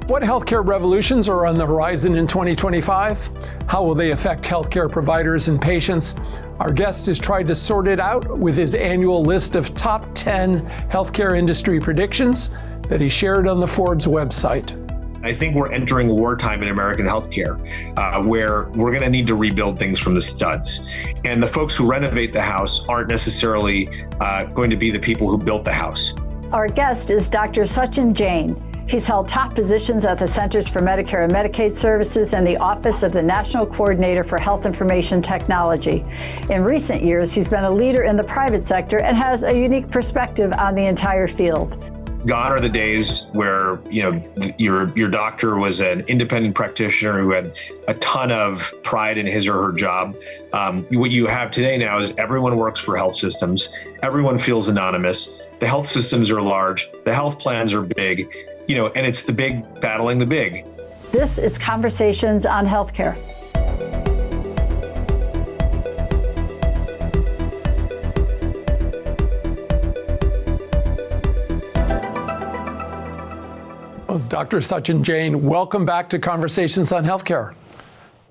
What healthcare revolutions are on the horizon in 2025? How will they affect healthcare providers and patients? Our guest has tried to sort it out with his annual list of top 10 healthcare industry predictions that he shared on the Forbes website. I think we're entering wartime in American healthcare, where we're going to need to rebuild things from the studs. And the folks who renovate the house aren't necessarily going to be the people who built the house. Our guest is Dr. Sachin Jain. He's held top positions at the Centers for Medicare and Medicaid Services and the Office of the National Coordinator for Health Information Technology. In recent years, he's been a leader in the private sector and has a unique perspective on the entire field. Gone are the days where, your doctor was an independent practitioner who had a ton of pride in his or her job. What you have today now is everyone works for health systems. Everyone feels anonymous. The health systems are large. The health plans are big, and it's the big battling the big. This is Conversations on Healthcare. Well, Dr. Sachin Jain, welcome back to Conversations on Healthcare.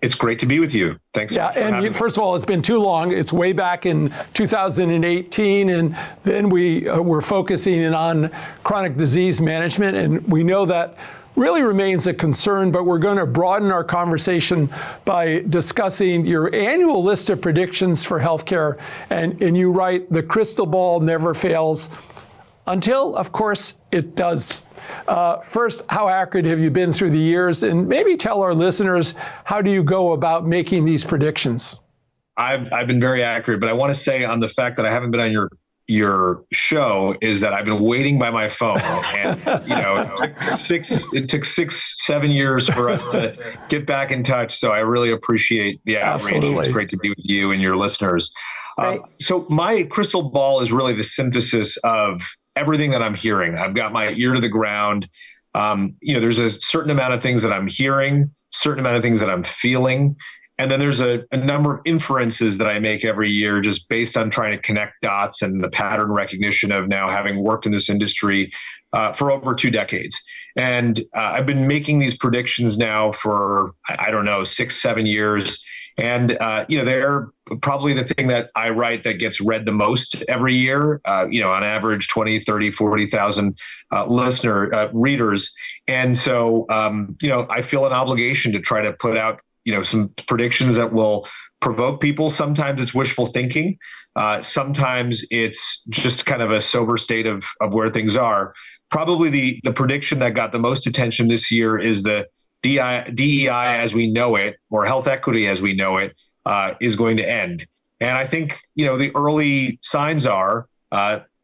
It's great to be with you. Thanks. Yeah, and first of all, it's been too long. It's way back in 2018, and then we were focusing in on chronic disease management, and we know that really remains a concern, but we're going to broaden our conversation by discussing your annual list of predictions for healthcare, and you write, the crystal ball never fails, until, of course, it does. First, how accurate have you been through the years? And maybe tell our listeners, how do you go about making these predictions? I've been very accurate, but I want to say on the fact that I haven't been on your show is that I've been waiting by my phone, and it took 6-7 years for us to get back in touch. So I really appreciate the outreach. Absolutely. It's great to be with you and your listeners. Right. So my crystal ball is really the synthesis of everything that I'm hearing. I've got my ear to the ground. There's a certain amount of things that I'm hearing, certain amount of things that I'm feeling. And then there's a number of inferences that I make every year just based on trying to connect dots and the pattern recognition of now having worked in this industry for over 2 decades. And I've been making these predictions now for, 6-7 years. And, they're probably the thing that I write that gets read the most every year, on average, 20, 30, 40,000 readers. And so, I feel an obligation to try to put out, some predictions that will provoke people. Sometimes it's wishful thinking. Sometimes it's just kind of a sober state of where things are. Probably the prediction that got the most attention this year is the DEI as we know it, or health equity as we know it, is going to end. And I think, the early signs are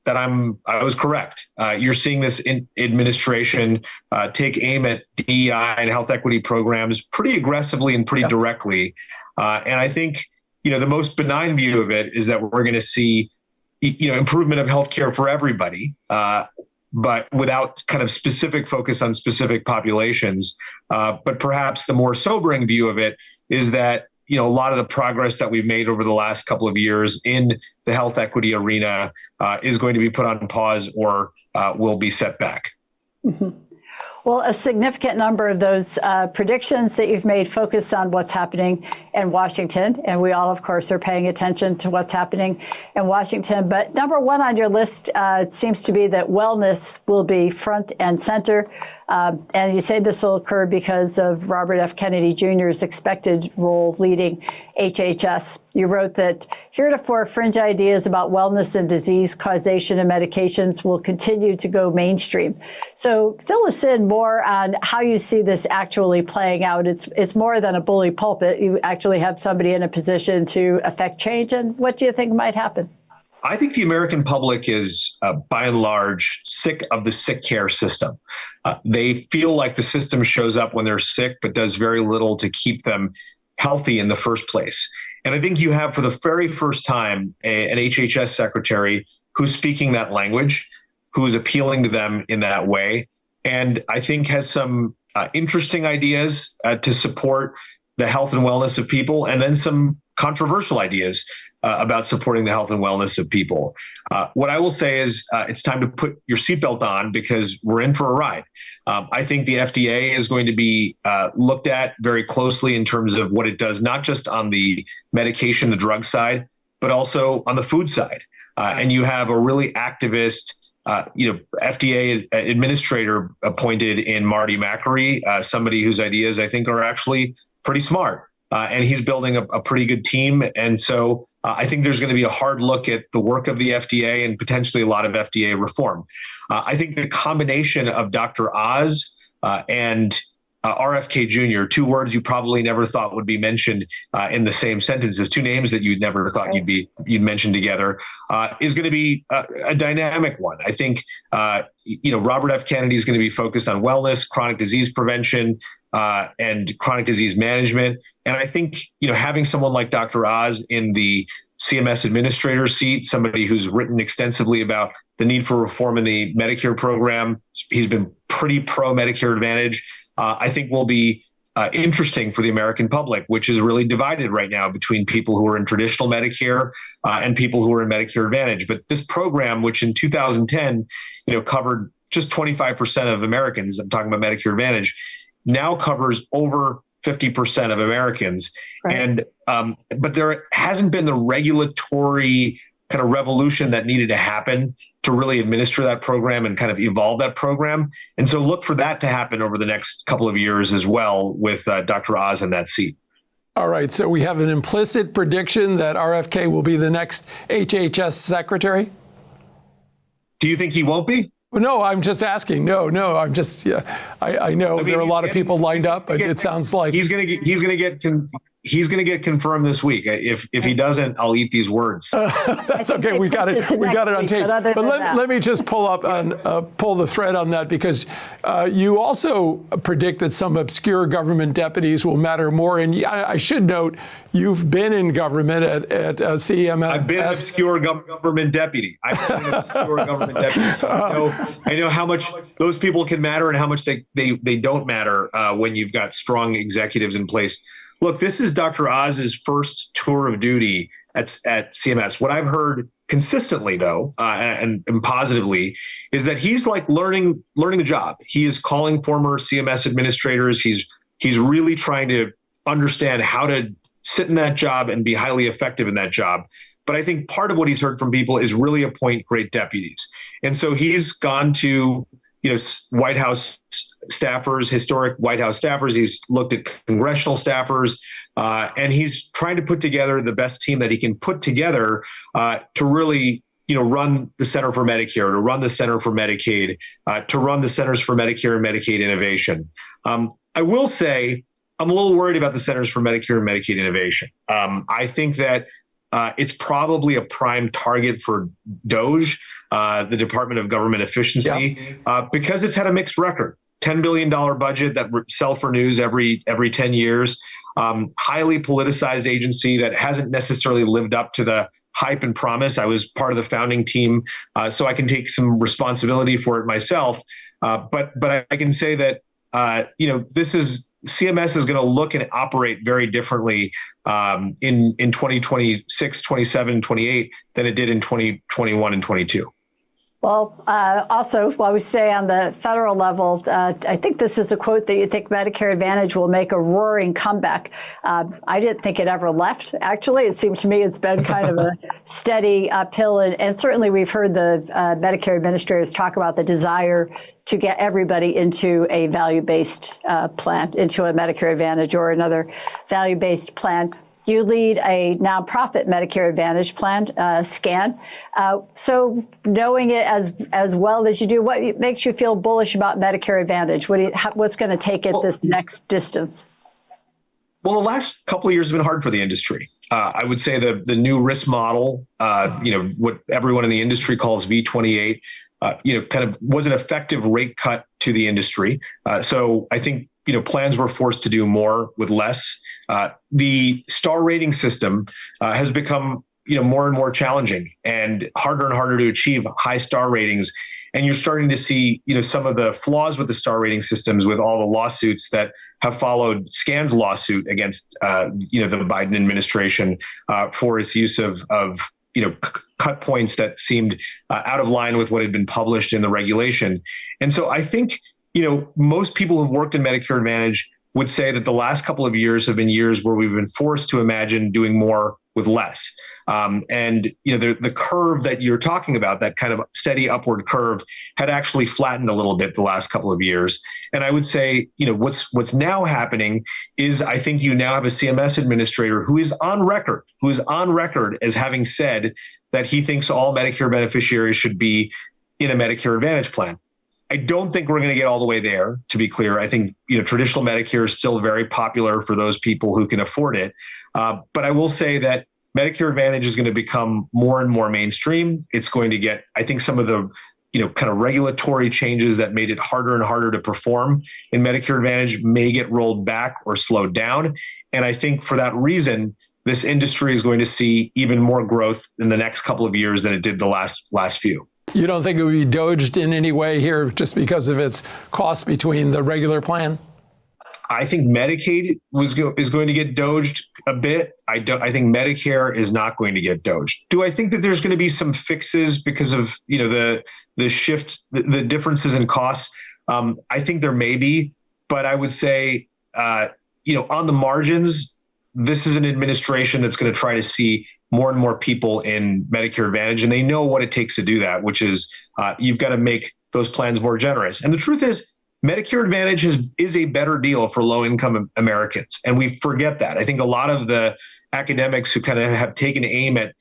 that I was correct. You're seeing this administration take aim at DEI and health equity programs pretty aggressively and pretty directly. And I think, the most benign view of it is that we're going to see, improvement of healthcare for everybody, but without kind of specific focus on specific populations. But perhaps the more sobering view of it is that, a lot of the progress that we've made over the last couple of years in the health equity arena is going to be put on pause or will be set back. Mm-hmm. Well, a significant number of those predictions that you've made focus on what's happening in Washington. And we all, of course, are paying attention to what's happening in Washington. But number one on your list seems to be that wellness will be front and center. And you say this will occur because of Robert F. Kennedy Jr.'s expected role leading HHS. You wrote that heretofore fringe ideas about wellness and disease causation and medications will continue to go mainstream. So fill us in more on how you see this actually playing out. It's more than a bully pulpit. You actually have somebody in a position to affect change. And what do you think might happen? I think the American public is, by and large, sick of the sick care system. They feel like the system shows up when they're sick, but does very little to keep them healthy in the first place. And I think you have, for the very first time, an HHS secretary who's speaking that language, who's appealing to them in that way, and I think has some interesting ideas to support the health and wellness of people, and then some controversial ideas about supporting the health and wellness of people. What I will say is it's time to put your seatbelt on because we're in for a ride. I think the FDA is going to be looked at very closely in terms of what it does, not just on the medication, the drug side, but also on the food side. And you have a really activist, FDA administrator appointed in Marty Macri, somebody whose ideas I think are actually pretty smart. And he's building a pretty good team. And so I think there's going to be a hard look at the work of the FDA and potentially a lot of FDA reform. I think the combination of Dr. Oz and RFK Jr., two words you probably never thought would be mentioned in the same sentences, two names that you'd never thought you'd mention together, is going to be a dynamic one. I think, Robert F. Kennedy is going to be focused on wellness, chronic disease prevention, and chronic disease management. And I think, having someone like Dr. Oz in the CMS administrator seat, somebody who's written extensively about the need for reform in the Medicare program, he's been pretty pro Medicare Advantage, I think will be interesting for the American public, which is really divided right now between people who are in traditional Medicare and people who are in Medicare Advantage. But this program, which in 2010, covered just 25% of Americans, I'm talking about Medicare Advantage, now covers over 50% of Americans. Right. And but there hasn't been the regulatory kind of revolution that needed to happen to really administer that program and kind of evolve that program. And so look for that to happen over the next couple of years as well with Dr. Oz in that seat. All right. So we have an implicit prediction that RFK will be the next HHS secretary. Do you think he won't be? Well, no, I'm just asking. No, I'm just, I know there are a lot of people lined up, but it sounds like he's going to get confirmed this week. If he doesn't, I'll eat these words. That's okay. We got it on tape. But let me just pull the thread on that, because you also predict that some obscure government deputies will matter more. And I should note, you've been in government at CMS. I've been an obscure government deputy. So I know how much those people can matter and how much they don't matter when you've got strong executives in place. Look, this is Dr. Oz's first tour of duty at CMS. What I've heard consistently, though, and positively, is that he's like learning the job. He is calling former CMS administrators. He's really trying to understand how to sit in that job and be highly effective in that job. But I think part of what he's heard from people is really appoint great deputies. And so he's gone to White House staffers, historic White House staffers. He's looked at congressional staffers, and he's trying to put together the best team that he can put together to really, run the Center for Medicare, to run the Center for Medicaid, to run the Centers for Medicare and Medicaid Innovation. I will say I'm a little worried about the Centers for Medicare and Medicaid Innovation. I think that it's probably a prime target for DOGE, the Department of Government Efficiency, because it's had a mixed record. $10 billion budget that self-renews every 10 years, highly politicized agency that hasn't necessarily lived up to the hype and promise. I was part of the founding team, so I can take some responsibility for it myself. But I can say that, CMS is going to look and operate very differently in 2026, 27, 28 than it did in 2021 and 22. Well, also, while we stay on the federal level, I think this is a quote that you think Medicare Advantage will make a roaring comeback. I didn't think it ever left, actually. It seems to me it's been kind of a steady uphill. And certainly we've heard the Medicare administrators talk about the desire to get everybody into a value-based plan, into a Medicare Advantage or another value-based plan. You lead a nonprofit Medicare Advantage plan, SCAN. So knowing it as well as you do, what makes you feel bullish about Medicare Advantage? What's going to take it this next distance? Well, the last couple of years have been hard for the industry. I would say the new risk model, what everyone in the industry calls V28, kind of was an effective rate cut to the industry. So I think, plans were forced to do more with less. The star rating system has become, more and more challenging and harder to achieve high star ratings. And you're starting to see, some of the flaws with the star rating systems with all the lawsuits that have followed Scan's lawsuit against, the Biden administration for its use of cut points that seemed out of line with what had been published in the regulation. And so I think, most people who've worked in Medicare Advantage would say that the last couple of years have been years where we've been forced to imagine doing more with less. The curve that you're talking about, that kind of steady upward curve, had actually flattened a little bit the last couple of years. And I would say, what's now happening is I think you now have a CMS administrator who is on record as having said that he thinks all Medicare beneficiaries should be in a Medicare Advantage plan. I don't think we're going to get all the way there, to be clear. I think, traditional Medicare is still very popular for those people who can afford it. But I will say that Medicare Advantage is going to become more and more mainstream. It's going to get, I think, some of the, kind of regulatory changes that made it harder and harder to perform in Medicare Advantage may get rolled back or slowed down. And I think for that reason, this industry is going to see even more growth in the next couple of years than it did the last few. You don't think it would be doged in any way here just because of its cost between the regular plan? I think Medicaid is going to get doged a bit. I think Medicare is not going to get doged. Do I think that there's going to be some fixes because of the shift, the differences in costs? I think there may be, but I would say on the margins, this is an administration that's going to try to see more and more people in Medicare Advantage, and they know what it takes to do that, which is you've got to make those plans more generous. And the truth is, Medicare Advantage is a better deal for low-income Americans, and we forget that. I think a lot of the academics who kind of have taken aim at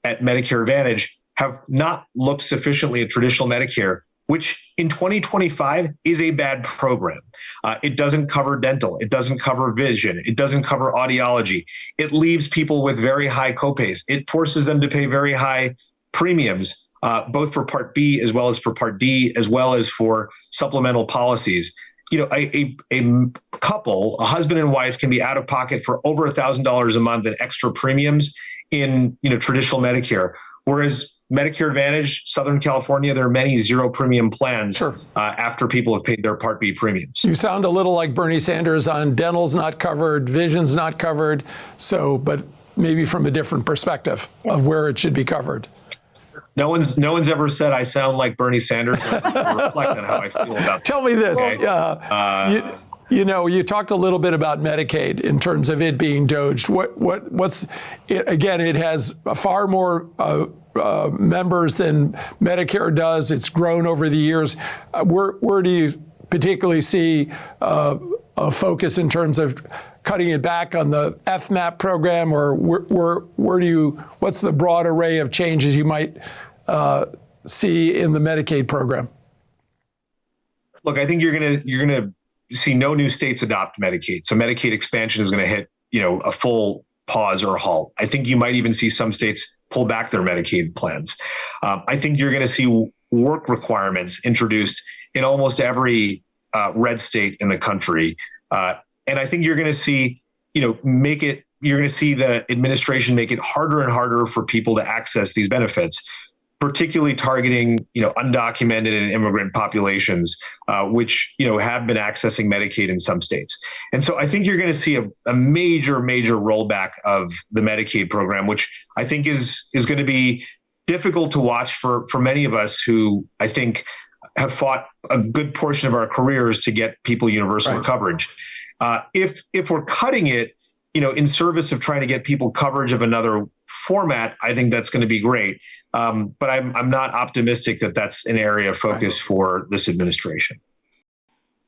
Medicare Advantage have not looked sufficiently at traditional Medicare, which in 2025 is a bad program. It doesn't cover dental. It doesn't cover vision. It doesn't cover audiology. It leaves people with very high copays. It forces them to pay very high premiums, both for Part B as well as for Part D, as well as for supplemental policies. A couple, a husband and wife, can be out of pocket for over $1,000 a month in extra premiums in traditional Medicare, whereas Medicare Advantage, Southern California, there are many zero premium plans. Sure. After people have paid their Part B premiums. You sound a little like Bernie Sanders on dental's not covered, vision's not covered. So, but maybe from a different perspective of where it should be covered. No one's ever said I sound like Bernie Sanders. I reflect on how I feel about that. Tell me this. Okay. You talked a little bit about Medicaid in terms of it being doged. What's it, again? It has far more members than Medicare does. It's grown over the years. Where do you particularly see a focus in terms of cutting it back on the FMAP program, or what's the broad array of changes you might see in the Medicaid program? Look, I think you're gonna see no new states adopt Medicaid. So Medicaid expansion is going to hit, a full pause or halt. I think you might even see some states pull back their Medicaid plans. I think you're going to see work requirements introduced in almost every red state in the country. And I think you're going to see, you're going to see the administration make it harder and harder for people to access these benefits, particularly targeting, undocumented and immigrant populations, which, have been accessing Medicaid in some states. And so I think you're going to see a major rollback of the Medicaid program, which I think is going to be difficult to watch for many of us who I think have fought a good portion of our careers to get people universal coverage. If we're cutting it, in service of trying to get people coverage of another format, I think that's going to be great. But I'm not optimistic that that's an area of focus for this administration.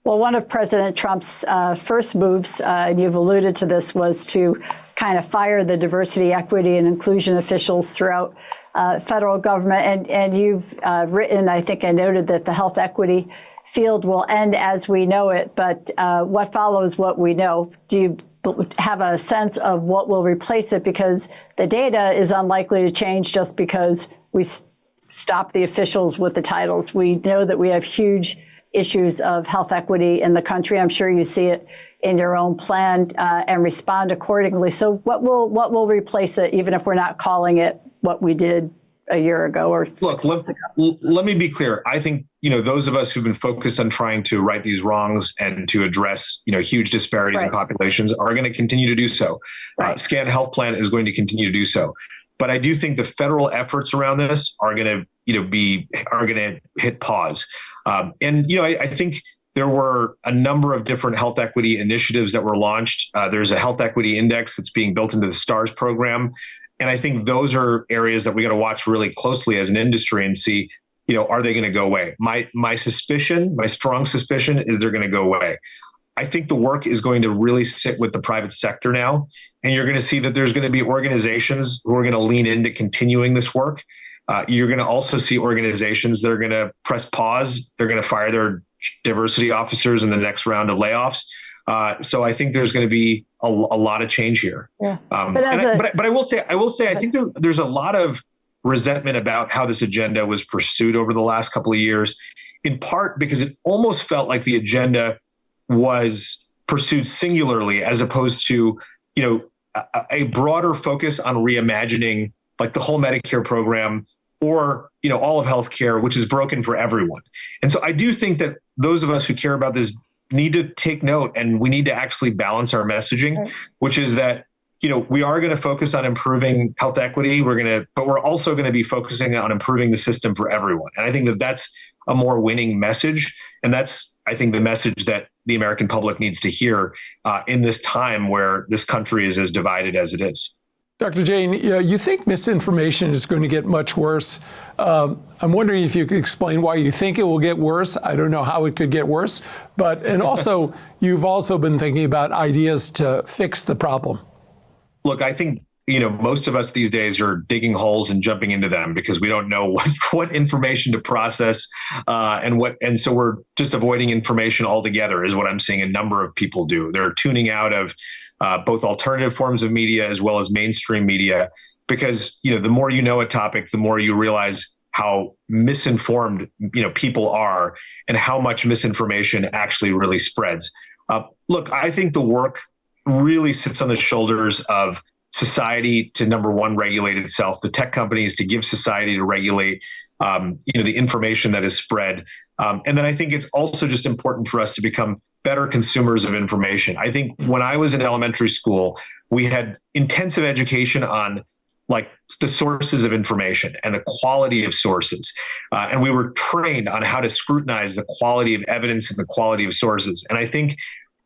Well, one of President Trump's first moves, and you've alluded to this, was to kind of fire the diversity, equity, and inclusion officials throughout federal government. And you've written, I think I noted, that the health equity field will end as we know it. But what follows what we know? Do you have a sense of what will replace it? Because the data is unlikely to change just because we stop the officials with the titles. We know that we have huge issues of health equity in the country. I'm sure you see it in your own plan and respond accordingly. So what will replace it, even if we're not calling it what we did a year ago or 6 months ago. Let me be clear. I think, those of us who've been focused on trying to right these wrongs and to address, huge disparities in populations are going to continue to do so. Scan Health Plan is going to continue to do so. But I do think the federal efforts around this are going to, hit pause. I think there were a number of different health equity initiatives that were launched. There's a health equity index that's being built into the STARS program. And I think those are areas that we got to watch really closely as an industry and see, are they going to go away? My strong suspicion is they're going to go away. I think the work is going to really sit with the private sector now. And you're going to see that there's going to be organizations who are going to lean into continuing this work. You're going to also see organizations that are going to press pause. They're going to fire their diversity officers in the next round of layoffs. So I think there's going to be a lot of change here. Yeah. But I will say, I think there's a lot of resentment about how this agenda was pursued over the last couple of years, in part because it almost felt like the agenda was pursued singularly as opposed to, a broader focus on reimagining like the whole Medicare program or, all of healthcare, which is broken for everyone. And so I do think that those of us who care about this need to take note, and we need to actually balance our messaging, which is that, we are going to focus on improving health equity. But we're also going to be focusing on improving the system for everyone. And I think that that's a more winning message. And that's, I think, the message that the American public needs to hear in this time where this country is as divided as it is. Dr. Jain, you think misinformation is going to get much worse. I'm wondering if you could explain why you think it will get worse. I don't know how it could get worse, and also you've also been thinking about ideas to fix the problem. Look, I think, most of us these days are digging holes and jumping into them because we don't know what information to process and so we're just avoiding information altogether is what I'm seeing a number of people do. They're tuning out of both alternative forms of media as well as mainstream media because, the more you know a topic, the more you realize how misinformed, people are and how much misinformation actually really spreads. Look, I think the work really sits on the shoulders of society to, number one, regulate itself, the tech companies to give society to regulate, the information that is spread. And then I think it's also just important for us to become better consumers of information. I think when I was in elementary school, we had intensive education on like the sources of information and the quality of sources. And we were trained on how to scrutinize the quality of evidence and the quality of sources. And I think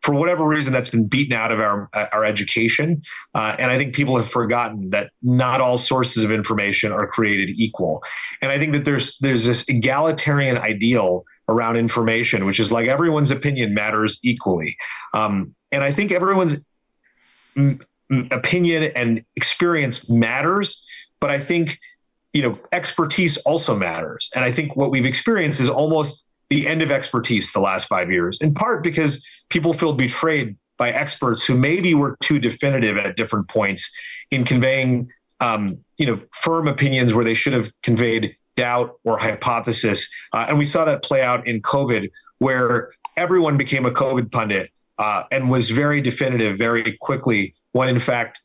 for whatever reason, that's been beaten out of our education. And I think people have forgotten that not all sources of information are created equal. And I think that there's this egalitarian ideal around information, which is like everyone's opinion matters equally. And I think everyone's opinion and experience matters, but I think, expertise also matters. And I think what we've experienced is almost the end of expertise the last 5 years, in part because people feel betrayed by experts who maybe were too definitive at different points in conveying, firm opinions where they should have conveyed doubt or hypothesis. And we saw that play out in COVID, where everyone became a COVID pundit and was very definitive very quickly, when in fact,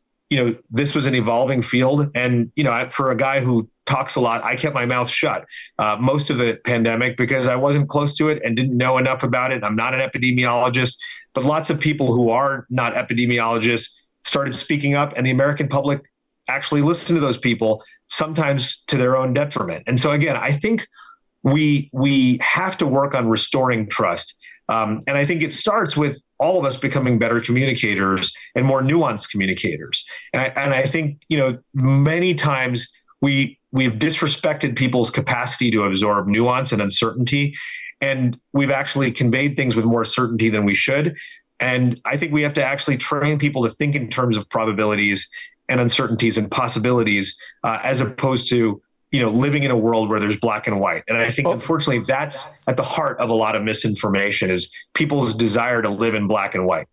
this was an evolving field. And, for a guy who talks a lot, I kept my mouth shut most of the pandemic because I wasn't close to it and didn't know enough about it. I'm not an epidemiologist, but lots of people who are not epidemiologists started speaking up, and the American public actually listened to those people, sometimes to their own detriment. And so again, I think we have to work on restoring trust. And I think it starts with all of us becoming better communicators and more nuanced communicators. And I think, many times we've disrespected people's capacity to absorb nuance and uncertainty. And we've actually conveyed things with more certainty than we should. And I think we have to actually train people to think in terms of probabilities and uncertainties and possibilities, as opposed to, living in a world where there's black and white. And I think, unfortunately, that's at the heart of a lot of misinformation, is people's desire to live in black and white.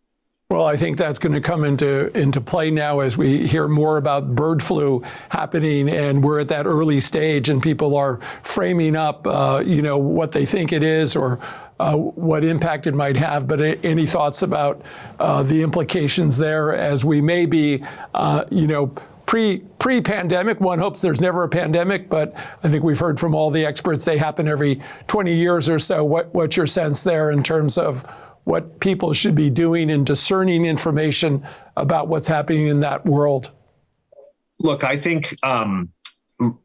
Well, I think that's going to come into play now as we hear more about bird flu happening, and we're at that early stage, and people are framing up, what they think it is or what impact it might have. But any thoughts about the implications there, as we may be, pre-pandemic. One hopes there's never a pandemic, but I think we've heard from all the experts they happen every 20 years or so. What's your sense there in terms of what people should be doing in discerning information about what's happening in that world? Look, I think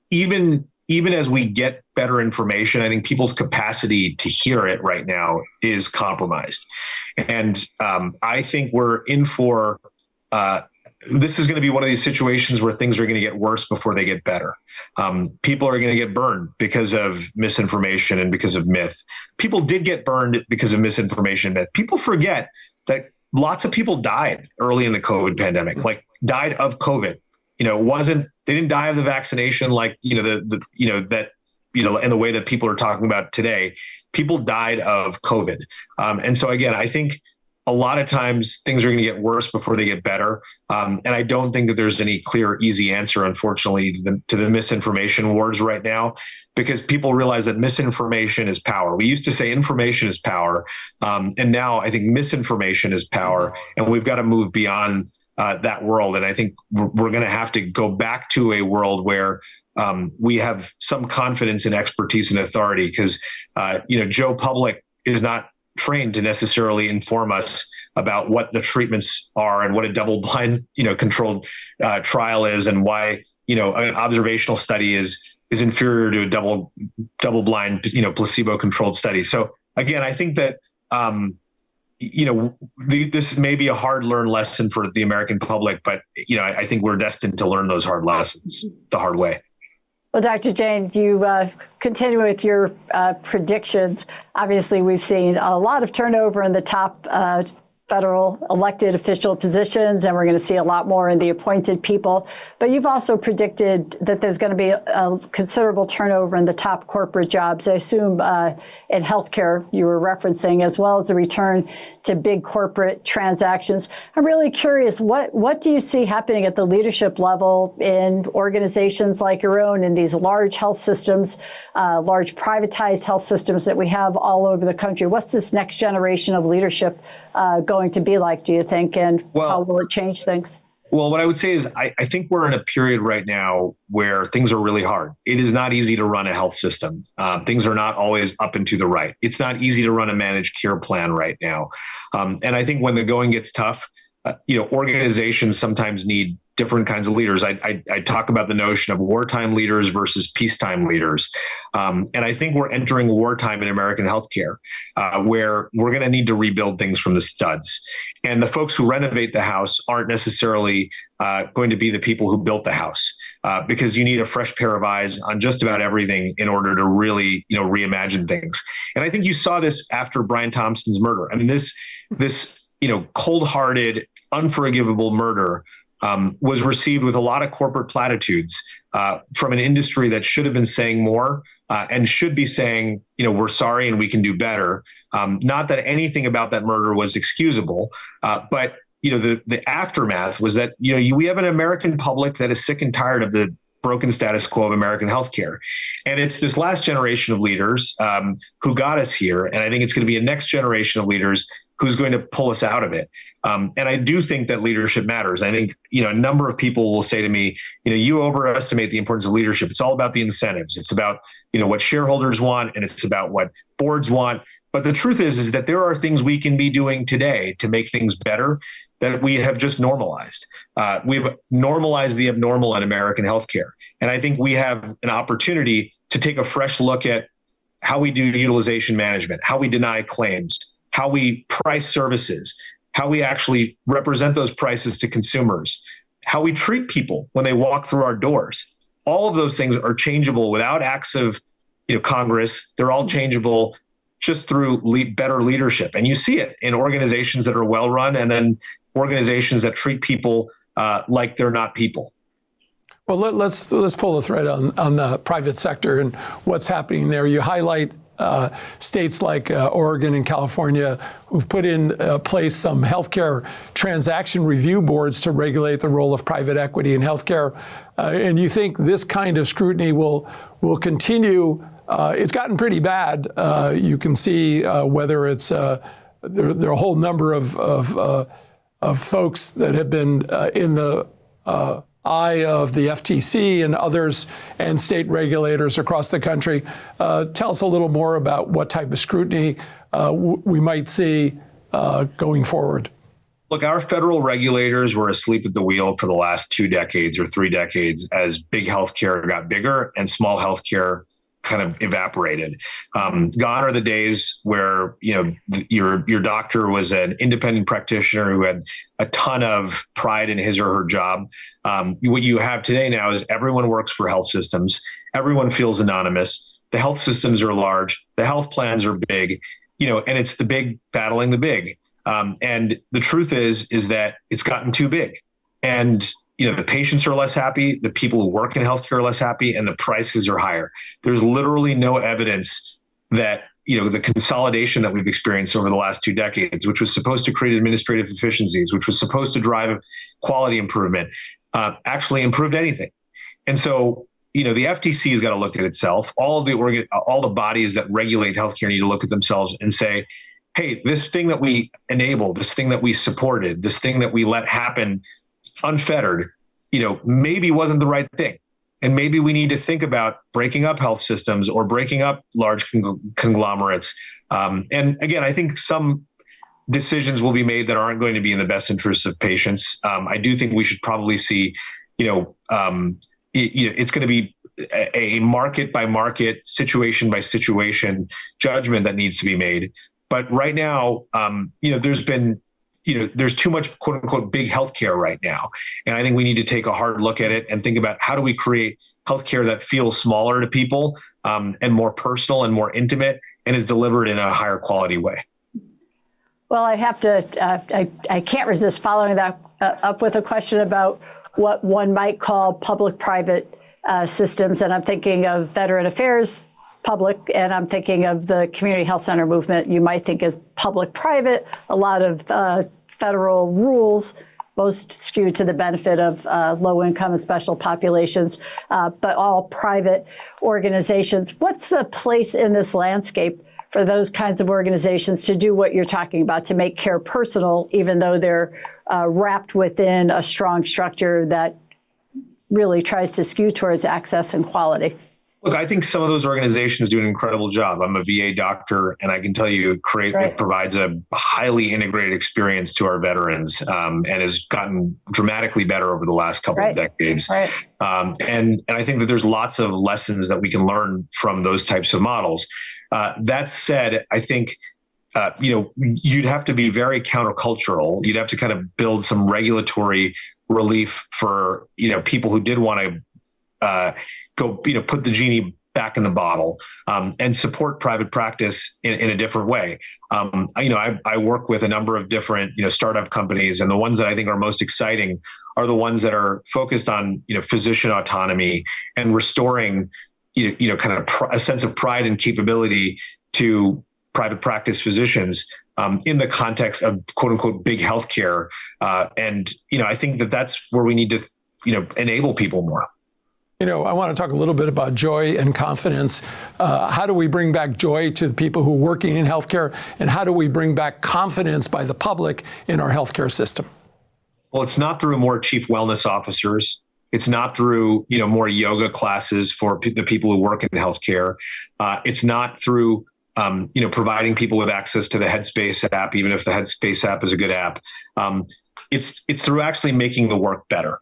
even as we get better information, I think people's capacity to hear it right now is compromised. And I think we're in for, this is going to be one of these situations where things are going to get worse before they get better. People are going to get burned because of misinformation and because of myth. People did get burned because of misinformation and myth. People forget that lots of people died early in the COVID pandemic, like died of COVID. They didn't die of the vaccination like, in the way that people are talking about today. People died of COVID. And so again, I think a lot of times things are going to get worse before they get better. And I don't think that there's any clear, easy answer, unfortunately, to the misinformation wars right now, because people realize that misinformation is power. We used to say information is power. And now I think misinformation is power. And we've got to move beyond that world. And I think we're going to have to go back to a world where we have some confidence in expertise and authority, because, Joe Public is not trained to necessarily inform us about what the treatments are and what a double-blind, controlled trial is, and why, an observational study is inferior to a double-blind, placebo-controlled study. So again, I think that, this may be a hard-learned lesson for the American public, but, I think we're destined to learn those hard lessons the hard way. Well, Dr. Jain, you continue with your predictions. Obviously, we've seen a lot of turnover in the top federal elected official positions, and we're going to see a lot more in the appointed people. But you've also predicted that there's going to be a considerable turnover in the top corporate jobs. I assume in healthcare you were referencing, as well as a return to big corporate transactions. I'm really curious, what do you see happening at the leadership level in organizations like your own, in these large health systems, large privatized health systems that we have all over the country? What's this next generation of leadership going to be like, do you think, and how will it change things? Well, what I would say is I think we're in a period right now where things are really hard. It is not easy to run a health system. Things are not always up and to the right. It's not easy to run a managed care plan right now. And I think when the going gets tough, organizations sometimes need different kinds of leaders. I talk about the notion of wartime leaders versus peacetime leaders. And I think we're entering wartime in American healthcare, where we're going to need to rebuild things from the studs. And the folks who renovate the house aren't necessarily going to be the people who built the house, because you need a fresh pair of eyes on just about everything in order to really, reimagine things. And I think you saw this after Brian Thompson's murder. I mean, this cold-hearted, unforgivable murder was received with a lot of corporate platitudes from an industry that should have been saying more and should be saying, we're sorry and we can do better. Not that anything about that murder was excusable, but the aftermath was that we have an American public that is sick and tired of the broken status quo of American healthcare, and it's this last generation of leaders who got us here, and I think it's going to be a next generation of leaders who's going to pull us out of it. And I do think that leadership matters. I think, a number of people will say to me, you overestimate the importance of leadership. It's all about the incentives. It's about, what shareholders want, and it's about what boards want. But the truth is that there are things we can be doing today to make things better that we have just normalized. We've normalized the abnormal in American healthcare. And I think we have an opportunity to take a fresh look at how we do utilization management, how we deny claims, how we price services, how we actually represent those prices to consumers, how we treat people when they walk through our doors. All of those things are changeable without acts of Congress. They're all changeable just through better leadership. And you see it in organizations that are well run, and then organizations that treat people like they're not people. Well, let's pull the thread on the private sector and what's happening there. You highlight states like Oregon and California who've put in place some healthcare transaction review boards to regulate the role of private equity in healthcare. And you think this kind of scrutiny will continue? It's gotten pretty bad. You can see whether it's there are a whole number of folks that have been in the eye of the FTC and others and state regulators across the country. Tell us a little more about what type of scrutiny we might see going forward. Look, our federal regulators were asleep at the wheel for the last 2 decades or 3 decades as big healthcare got bigger and small healthcare kind of evaporated. Gone are the days where your doctor was an independent practitioner who had a ton of pride in his or her job. What you have today now is everyone works for health systems. Everyone feels anonymous. The health systems are large. The health plans are big. And it's the big battling the big. And the truth is that it's gotten too big. And the patients are less happy, the people who work in healthcare are less happy, and the prices are higher. There's literally no evidence that, the consolidation that we've experienced over the last 2 decades, which was supposed to create administrative efficiencies, which was supposed to drive quality improvement, actually improved anything. And so, the FTC has got to look at itself. All the bodies that regulate healthcare need to look at themselves and say, hey, this thing that we enabled, this thing that we supported, this thing that we let happen unfettered, maybe wasn't the right thing. And maybe we need to think about breaking up health systems or breaking up large conglomerates. And again, I think some decisions will be made that aren't going to be in the best interests of patients. I do think we should probably see, it's going to be a market by market, situation by situation judgment that needs to be made. But right now, there's too much quote unquote big healthcare right now. And I think we need to take a hard look at it and think about how do we create healthcare that feels smaller to people and more personal and more intimate and is delivered in a higher quality way. Well, I have to, I can't resist following that up with a question about what one might call public-private systems. And I'm thinking of Veteran Affairs public, and I'm thinking of the community health center movement you might think is public-private, a lot of federal rules, most skewed to the benefit of low-income and special populations, but all private organizations. What's the place in this landscape for those kinds of organizations to do what you're talking about, to make care personal, even though they're wrapped within a strong structure that really tries to skew towards access and quality? Look, I think some of those organizations do an incredible job. I'm a VA doctor, and I can tell you it provides a highly integrated experience to our veterans and has gotten dramatically better over the last couple of decades. And I think that there's lots of lessons that we can learn from those types of models. That said, I think you'd have to be very countercultural. You'd have to kind of build some regulatory relief for people who did want to go, put the genie back in the bottle and support private practice in a different way. I work with a number of different, startup companies, and the ones that I think are most exciting are the ones that are focused on, physician autonomy and restoring, kind of a sense of pride and capability to private practice physicians in the context of quote unquote big healthcare. And I think that that's where we need to, enable people more. I want to talk a little bit about joy and confidence. How do we bring back joy to the people who are working in healthcare, and how do we bring back confidence by the public in our healthcare system? Well, it's not through more chief wellness officers. It's not through, more yoga classes for the people who work in healthcare. It's not through, providing people with access to the Headspace app, even if the Headspace app is a good app. It's through actually making the work better.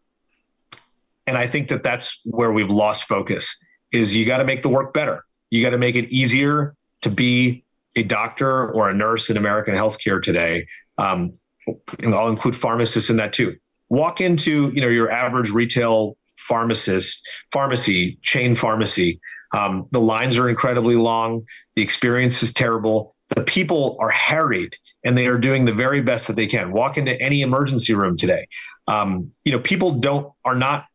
And I think that that's where we've lost focus, is you got to make the work better. You got to make it easier to be a doctor or a nurse in American healthcare today. And I'll include pharmacists in that too. Walk into, your average retail chain pharmacy. The lines are incredibly long. The experience is terrible. The people are harried, and they are doing the very best that they can. Walk into any emergency room today. People are not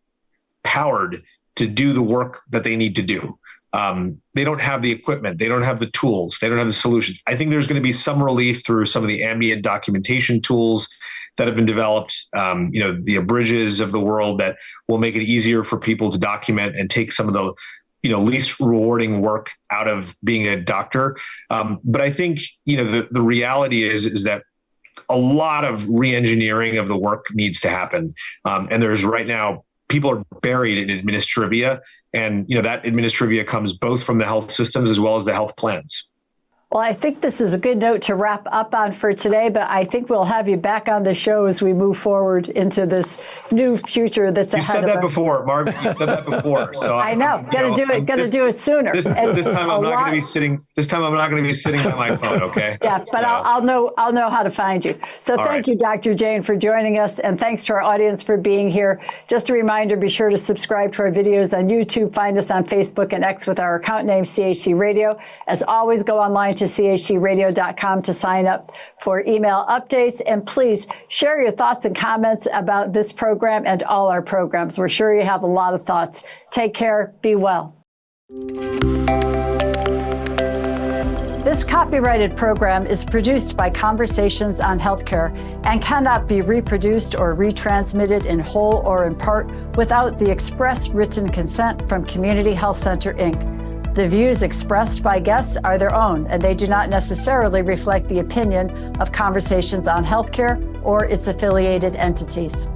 powered to do the work that they need to do. They don't have the equipment. They don't have the tools. They don't have the solutions. I think there's going to be some relief through some of the ambient documentation tools that have been developed, the Abridges of the world that will make it easier for people to document and take some of the, least rewarding work out of being a doctor. But I think, the reality is that a lot of re-engineering of the work needs to happen. And there's right now people are buried in administrivia, and that administrivia comes both from the health systems as well as the health plans. Well, I think this is a good note to wrap up on for today, but I think we'll have you back on the show as we move forward into this new future that's ahead of us. You said that before, Margaret. You said that before. So I know. Got to do it sooner. This time I'm not going to be sitting. This time I'm not going to be sitting by my phone. Okay. Yeah, but I'll know how to find you. So thank you, Dr. Jain, for joining us, and thanks to our audience for being here. Just a reminder: be sure to subscribe to our videos on YouTube. Find us on Facebook and X with our account name CHC Radio. As always, go online to chcradio.com to sign up for email updates. And please share your thoughts and comments about this program and all our programs. We're sure you have a lot of thoughts. Take care. Be well. This copyrighted program is produced by Conversations on Healthcare and cannot be reproduced or retransmitted in whole or in part without the express written consent from Community Health Center, Inc. The views expressed by guests are their own, and they do not necessarily reflect the opinion of Conversations on Healthcare or its affiliated entities.